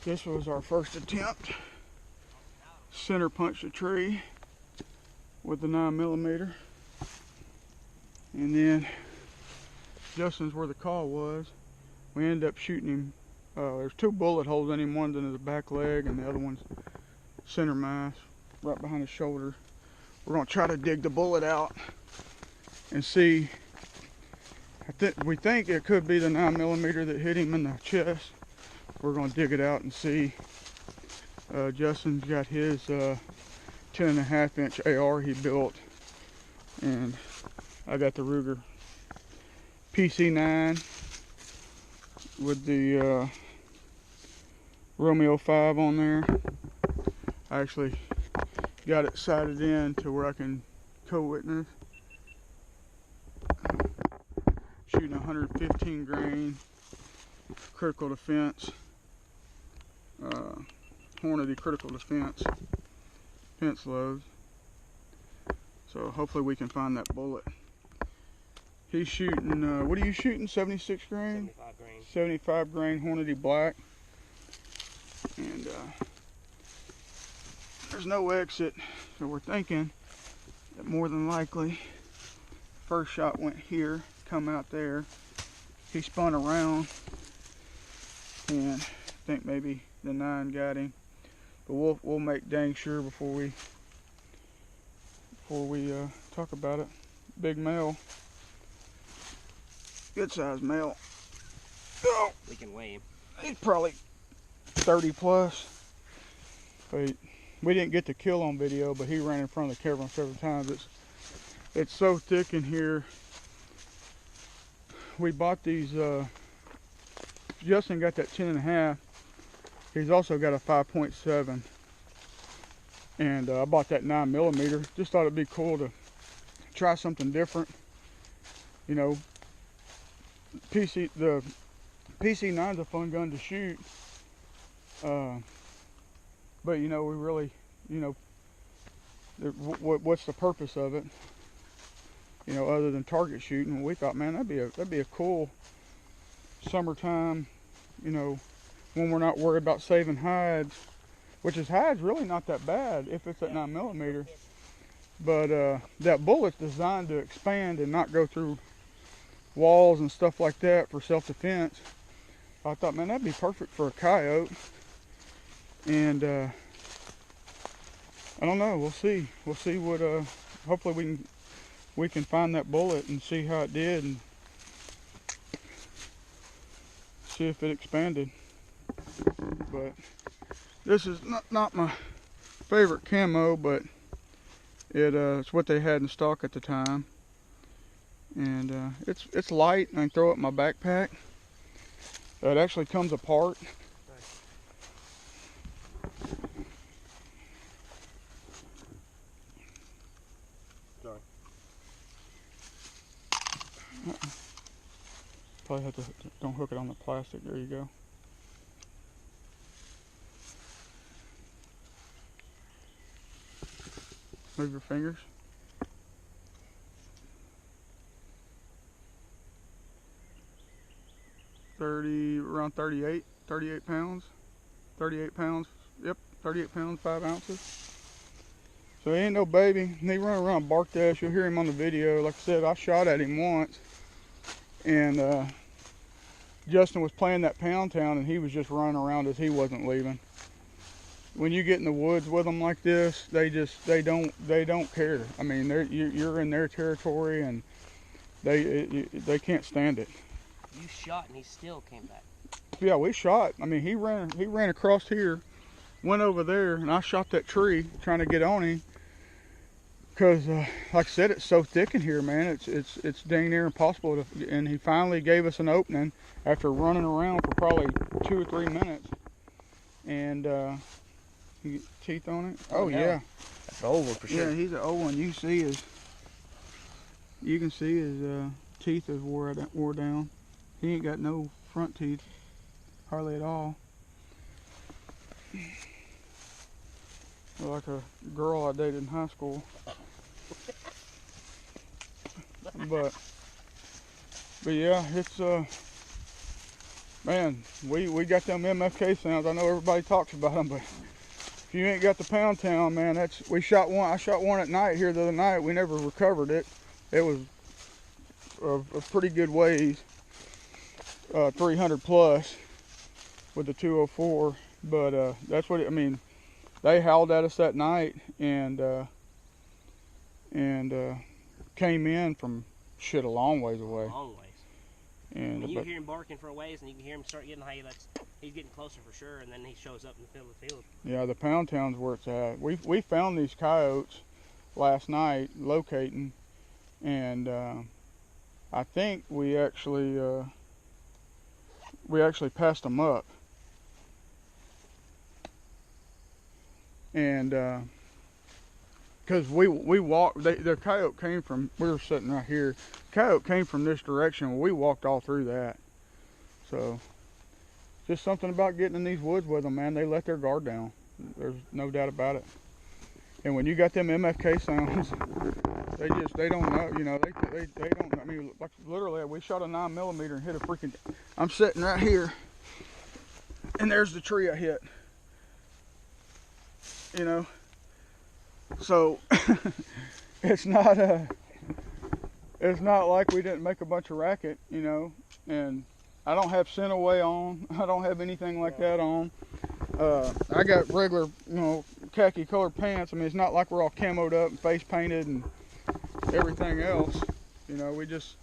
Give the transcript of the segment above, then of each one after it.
This was our first attempt. Center punched a tree with the 9mm. And then Justin's where the call was. We ended up shooting him. There's 2 bullet holes in him, one's in his back leg and the other one's center mass, right behind his shoulder. We're gonna try to dig the bullet out and see. We think it could be the 9mm that hit him in the chest. We're gonna dig it out and see. Justin's got his 10.5-inch AR he built, and I got the Ruger PC9 with the Romeo 5 on there. I actually got it sighted in to where I can co-witness. Shooting 115 grain critical defense, Hornady critical defense loads. So hopefully we can find that bullet. He's shooting, what are you shooting? 76 grain? 75 grain. 75 grain Hornady black. And there's no exit, so we're thinking that more than likely first shot went here, come out there. He spun around, and I think maybe the 9 got him. But we'll make dang sure before we talk about it. Big male, good sized male. Oh, we can weigh him. He's probably 30 plus. But we didn't get the kill on video, but he ran in front of the camera several times. It's so thick in here. We bought these, Justin got that 10.5. He's also got a 5.7. And I bought that 9mm. Just thought it'd be cool to try something different. You know, the PC9's a fun gun to shoot. But you know, we really, you know, what's the purpose of it? You know, other than target shooting. We thought, man, that'd be a cool summertime, you know, when we're not worried about saving hides, which is hides really not that bad if it's at 9mm. But that bullet's designed to expand and not go through walls and stuff like that for self-defense. I thought, man, that'd be perfect for a coyote. And I don't know, we'll see what hopefully we can find that bullet and see how it did and see if it expanded. But this is not my favorite camo, but it's what they had in stock at the time. And it's light. I can throw it in my backpack. It actually comes apart. Sorry. Probably have to, don't hook it on the plastic. There you go. Move your fingers. Around 38 pounds. 38 pounds. Yep, 38 pounds, 5 ounces. So he ain't no baby. He run around barked at us. You'll hear him on the video. Like I said, I shot at him once. And Justin was playing that Pound Town, and he was just running around as he wasn't leaving. When you get in the woods with them like this, they don't care. I mean, you're in their territory, and they can't stand it. You shot and he still came back. Yeah, we shot. I mean, he ran across here, went over there, and I shot that tree trying to get on him. Because, like I said, it's so thick in here, man. It's dang near impossible to. And he finally gave us an opening after running around for probably 2 or 3 minutes. And you get teeth on it. Oh yeah, that's an old one for sure. Yeah, he's an old one. You can see his teeth is wore down. He ain't got no front teeth, hardly at all. Like a girl I dated in high school. But yeah, it's Man, we got them MFK sounds. I know everybody talks about them, but if you ain't got the Pound Town, man, we shot one. I shot one at night here the other night. We never recovered it. It was a pretty good ways, 300 plus with the 204. But that's what I mean. They howled at us that night and came in from shit a long ways away. A long ways. And you hear him barking for a ways, and you can hear him start getting high. He's getting closer for sure, and then he shows up in the middle of the field. Yeah, the Pound Town's where it's at. We found these coyotes last night locating, and I think we actually passed them up. And because we walked, the coyote came from, we were sitting right here, coyote came from this direction. We walked all through that. So just something about getting in these woods with them, man. They let their guard down. There's no doubt about it. And when you got them MFK sounds, they don't know, you know, they don't, I mean, like literally we shot a 9mm and hit a freaking, I'm sitting right here and there's the tree I hit, you know. So it's not like we didn't make a bunch of racket, you know. And I don't have scent away on. I don't have anything like that on. I got regular, you know, khaki colored pants. I mean, it's not like we're all camoed up and face painted and everything else. You know, we just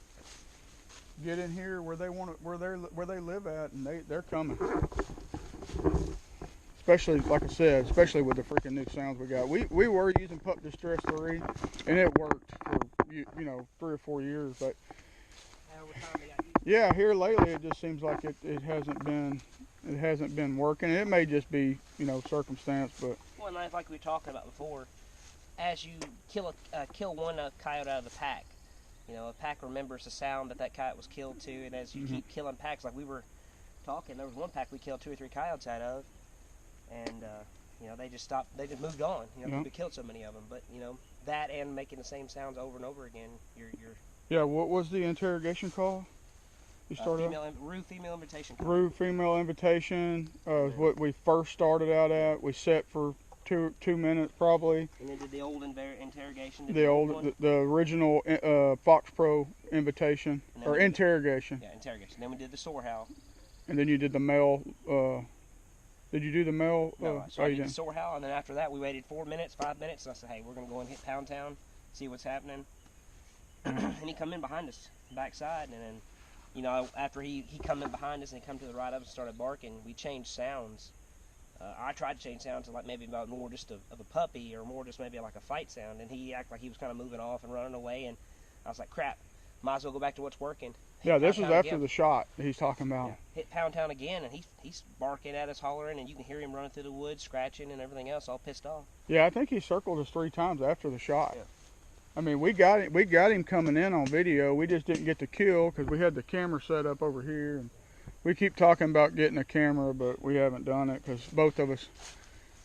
get in here where they live at, and they're coming. Especially, like I said, especially with the freaking new sounds we got. We were using Pup Distress 3, and it worked for, you know, 3 or 4 years. But yeah, here lately it just seems like it hasn't been working. It may just be, you know, circumstance, but. Well, and like we were talking about before, as you kill one coyote out of the pack, you know, a pack remembers the sound that coyote was killed to, and as you keep killing packs, like we were talking, there was one pack we killed 2 or 3 coyotes out of. And, you know, they just stopped, they just moved on, you know, we killed so many of them. But, you know, that and making the same sounds over and over again, you're Yeah, what was the interrogation call? You started Rue Female Invitation. Rue Female Invitation is what we first started out at. We set for two minutes probably. And then did the old interrogation. The original Fox Pro invitation, or interrogation. Yeah, interrogation. Then we did the sore howl. And then you did the male, did you do the male? No, so I did the sore howl, and then after that we waited 4 minutes, 5 minutes, and I said, hey, we're going to go and hit Pound Town, see what's happening. And he come in behind us, backside, and then, you know, after he come in behind us and he come to the right of us and started barking, we changed sounds. I tried to change sounds to like maybe about more just of a puppy or more just maybe like a fight sound, and he acted like he was kind of moving off and running away, and I was like, crap, might as well go back to what's working. Yeah, this is after the shot he's talking about. Yeah. Hit Pound Town again, and he's barking at us, hollering, and you can hear him running through the woods, scratching and everything else, all pissed off. Yeah, I think he circled us 3 times after the shot. Yeah. I mean, we got him coming in on video. We just didn't get the kill because we had the camera set up over here, and we keep talking about getting a camera, but we haven't done it because both of us,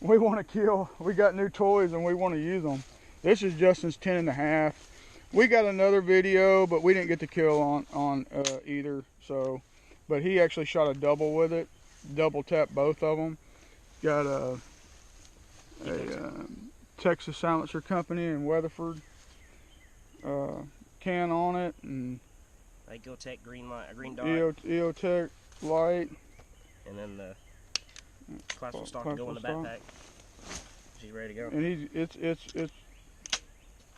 we want to kill. We got new toys and we want to use them. This is Justin's 10.5. We got another video, but we didn't get the kill on either. So, but he actually shot a double with it, double tapped both of them. Got a Texas Silencer Company in Weatherford can on it, and EOTech green light, green dot. EOTech light, and then the classical stock to go in the backpack. She's ready to go. And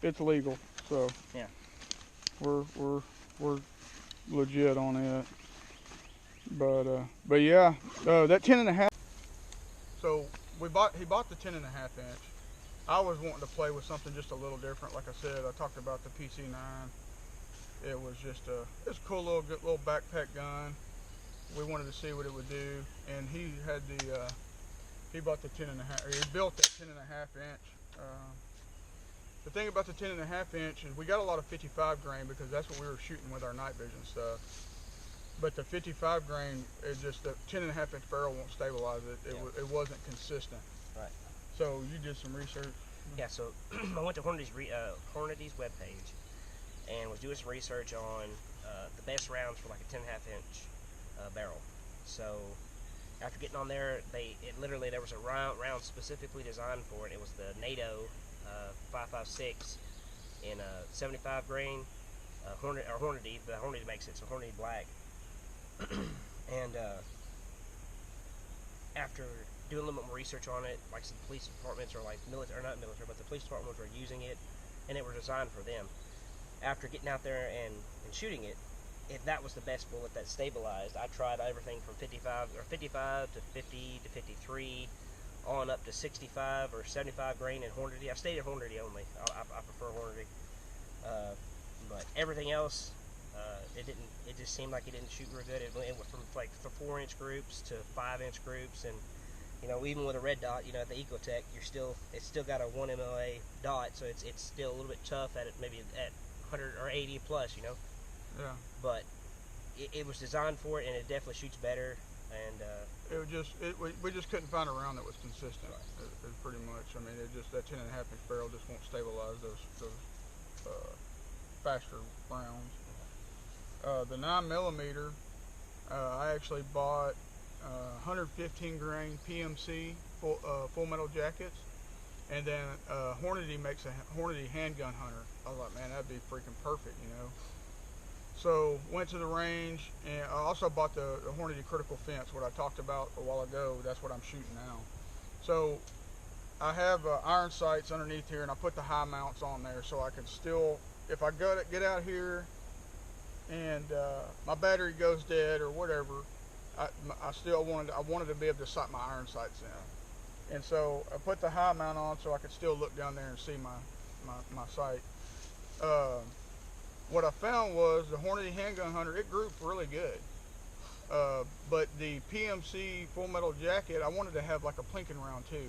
it's legal. So yeah, we're legit on it. But yeah, that 10.5. So he bought the 10.5 inch. I was wanting to play with something just a little different. Like I said, I talked about the PC9. It was just it's a cool little backpack gun. We wanted to see what it would do, and he had he bought the 10.5. Or he built that 10.5 inch. The thing about the 10.5 inch is we got a lot of 55 grain because that's what we were shooting with our night vision stuff. But the 55 grain is just the 10.5 inch barrel won't stabilize it. It wasn't consistent. Right. So you did some research. Yeah. So I went to Hornady's webpage and was doing some research on the best rounds for like a 10.5 inch barrel. So after getting on there, there was a round specifically designed for it. It was the NATO 5.56 in a 75 grain Hornady. The Hornady makes it, so Hornady black. And after doing a little bit more research on it, like some police departments or like military, or not military, but the police departments were using it, and it was designed for them. After getting out there and shooting it, that was the best bullet that stabilized. I tried everything from 55 to 50 to 53, on up to 65 or 75 grain in Hornady. I stayed at Hornady only. I prefer Hornady, but everything else, it didn't. It just seemed like it didn't shoot real good. It went from like 4-inch groups to 5-inch groups, and even with a red dot, at the Ecotech, it's still got a 1 MLA dot, so it's still a little bit tough at it, maybe at 100 or 80 plus, Yeah. But it was designed for it, and it definitely shoots better. And we just couldn't find a round that was consistent. It pretty much. I mean, that 10.5-inch barrel just won't stabilize those faster rounds. The 9mm, I actually bought 115 grain PMC full metal jackets, and then Hornady makes a Hornady handgun hunter. I was like, man, that'd be freaking perfect, So went to the range, and I also bought the Hornady critical fence, what I talked about a while ago. That's what I'm shooting now. So I have iron sights underneath here, and I put the high mounts on there so I can still, if I get out here and my battery goes dead or whatever, I still wanted to be able to sight my iron sights in. And so I put the high mount on so I could still look down there and see my sight. What I found was the Hornady handgun hunter, it grouped really good. But the PMC full metal jacket, I wanted to have like a plinking round too,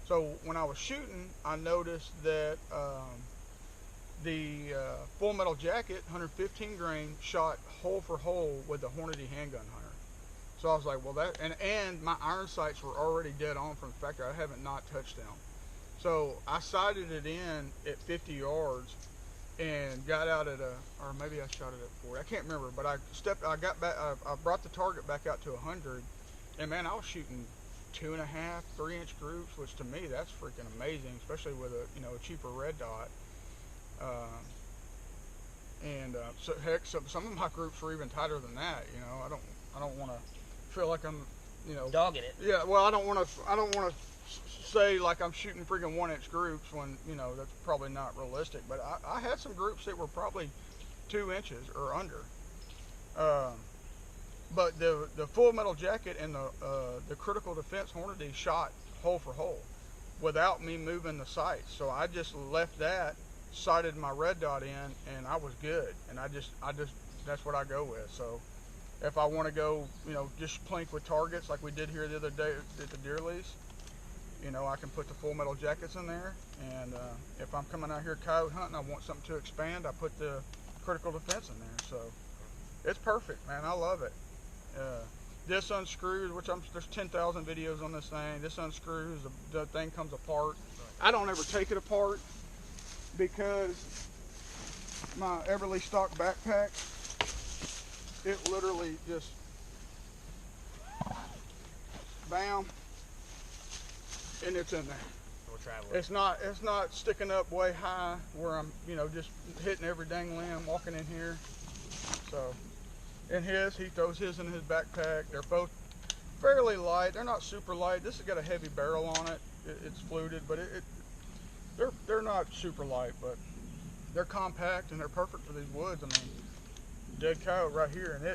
So when I was shooting, I noticed that the full metal jacket, 115 grain, shot hole for hole with the Hornady handgun hunter. So I was like, well, and my iron sights were already dead on from the factory. I haven't not touched them. So I sighted it in at 50 yards and got out at or maybe I shot it at 40. I can't remember, but I got back, I brought the target back out to 100, and man, I was shooting 2.5, 3-inch groups, which to me, that's freaking amazing, especially with a cheaper red dot. So heck, some of my groups were even tighter than that. I don't want to feel like I'm, dogging it. Yeah, well, I don't want to say like I'm shooting freaking 1-inch groups when that's probably not realistic. But I had some groups that were probably 2 inches or under. But the full metal jacket and the critical defense Hornady shot hole for hole without me moving the sights. So I just left that, sighted my red dot in, and I was good. And I just that's what I go with. So if I want to go, just plink with targets like we did here the other day at the deer lease, I can put the full metal jackets in there. And if I'm coming out here coyote hunting, I want something to expand, I put the critical defense in there. So it's perfect, man. I love it. This unscrews, there's 10,000 videos on this thing. This unscrews, the thing comes apart. I don't ever take it apart because my Everly stock backpack, it literally just bam, and it's in there. We'll travel. It's not sticking up way high where I'm just hitting every dang limb walking in here. So, and he throws his in his backpack. They're both fairly light. They're not super light. This has got a heavy barrel on it. It's fluted, but they're not super light, but they're compact and they're perfect for these woods. I mean, dead coyote right here, and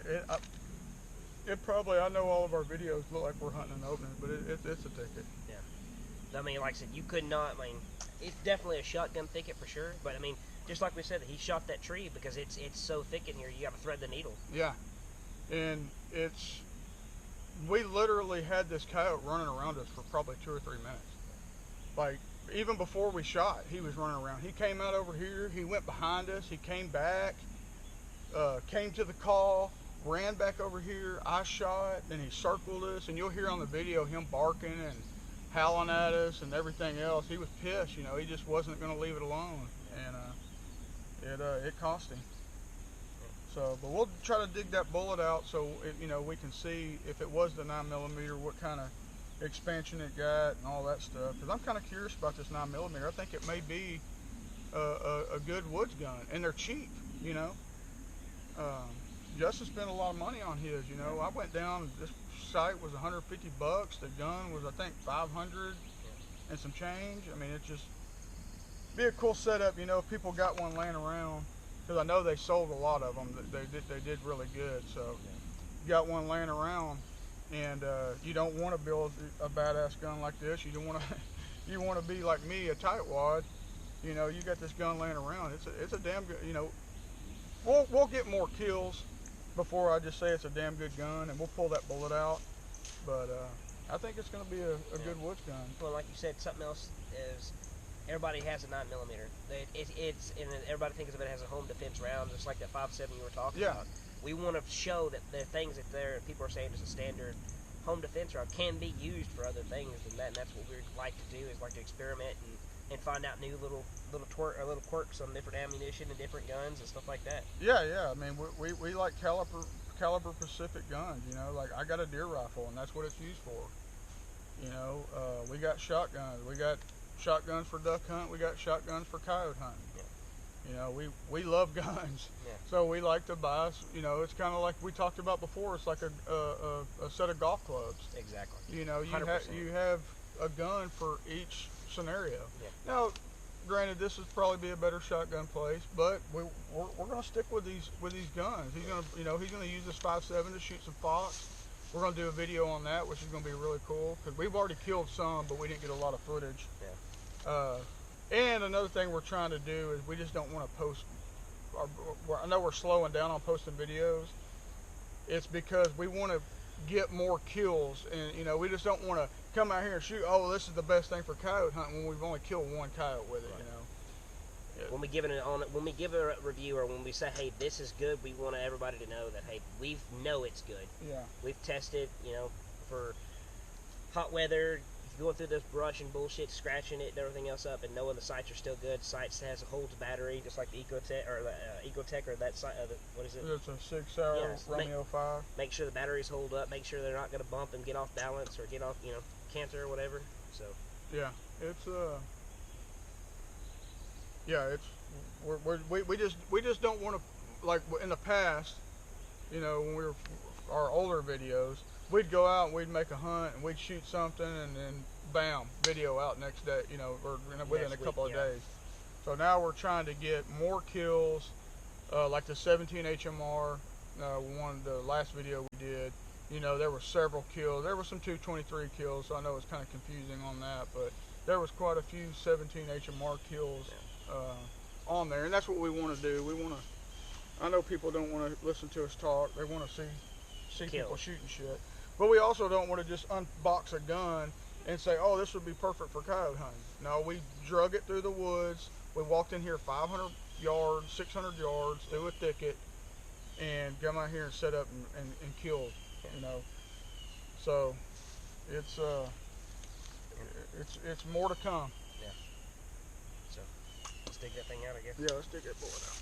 it probably, I know all of our videos look like we're hunting an opening, but it's a ticket. Yeah. I mean, like I said, you could not. I mean, it's definitely a shotgun thicket for sure. But I mean, just like we said, he shot that tree because it's so thick in here. You got to thread the needle. Yeah, and we literally had this coyote running around us for probably 2 or 3 minutes. Like, even before we shot, he was running around. He came out over here. He went behind us. He came back, came to the call, ran back over here. I shot, then he circled us, and you'll hear on the video him barking and howling at us and everything else. He was pissed, he just wasn't going to leave it alone, and it cost him. So, but we'll try to dig that bullet out so we can see if it was the 9mm, what kind of expansion it got and all that stuff. Because I'm kind of curious about this 9mm. I think it may be a good woods gun, and they're cheap. Justin spent a lot of money on his. I went down. This sight was $150. The gun was, I think, 500 and some change. I mean, it just be a cool setup. If people got one laying around, because I know they sold a lot of them. They did really good. So, you got one laying around, and you don't want to build a badass gun like this. You don't want to. You want to be like me, a tightwad. You got this gun laying around. It's a damn good. We'll get more kills before I just say it's a damn good gun, and we'll pull that bullet out. But I think it's going to be a good woods gun. Well, like you said, something else is everybody has a 9mm. And everybody thinks of it as a home defense round, just like that 5.7 you were talking about. We want to show that the things that people are saying is a standard home defense round can be used for other things than that, and that's what we like to do, is like to experiment and find out new little quirks on different ammunition and different guns and stuff like that. Yeah. I mean, we like caliber Pacific guns. Like I got a deer rifle, and that's what it's used for. We got shotguns. We got shotguns for duck hunt. We got shotguns for coyote hunting. Yeah. We love guns. Yeah. So we like to buy. It's kind of like we talked about before. It's like a set of golf clubs. Exactly. You have a gun for each scenario. Yeah. Now, granted, this would probably be a better shotgun place, but we're going to stick with these guns. He's going to use this 5.7 to shoot some fox. We're going to do a video on that, which is going to be really cool, because we've already killed some, but we didn't get a lot of footage. Yeah. And another thing we're trying to do is we just don't want to post. I know we're slowing down on posting videos. It's because we want to get more kills, and we just don't want to come out here and shoot. Oh, this is the best thing for coyote hunting when we've only killed one coyote with it. Right. Yeah. When we give a review, or when we say, hey, this is good, we want everybody to know that, hey, we know it's good. Yeah. We've tested, for hot weather, going through this brush and bullshit, scratching it and everything else up, and knowing the sights are still good. Sights holds battery, just like the Ecotech or that sight. What is it? It's a 6 hour Romeo 5. Make sure the batteries hold up. Make sure they're not going to bump and get off balance or get off, canter or whatever. So. Yeah, it's we just don't want to, like in the past, when we were our older videos, we'd go out and we'd make a hunt and we'd shoot something and then bam, video out next day, or within a couple of days. So now we're trying to get more kills, like the 17 HMR, the last video we did. There were several kills. There were some 223 kills, so I know it's kind of confusing on that, but there was quite a few 17 HMR kills on there, and that's what we want to do. I know people don't want to listen to us talk. They want to see people shooting shit. But we also don't want to just unbox a gun and say, oh, this would be perfect for coyote hunting. No, we drug it through the woods. We walked in here 500 yards, 600 yards through a thicket, and come out here and set up and killed. So it's more to come. Yeah. So let's dig that thing out, I guess. Yeah, let's dig that bullet out.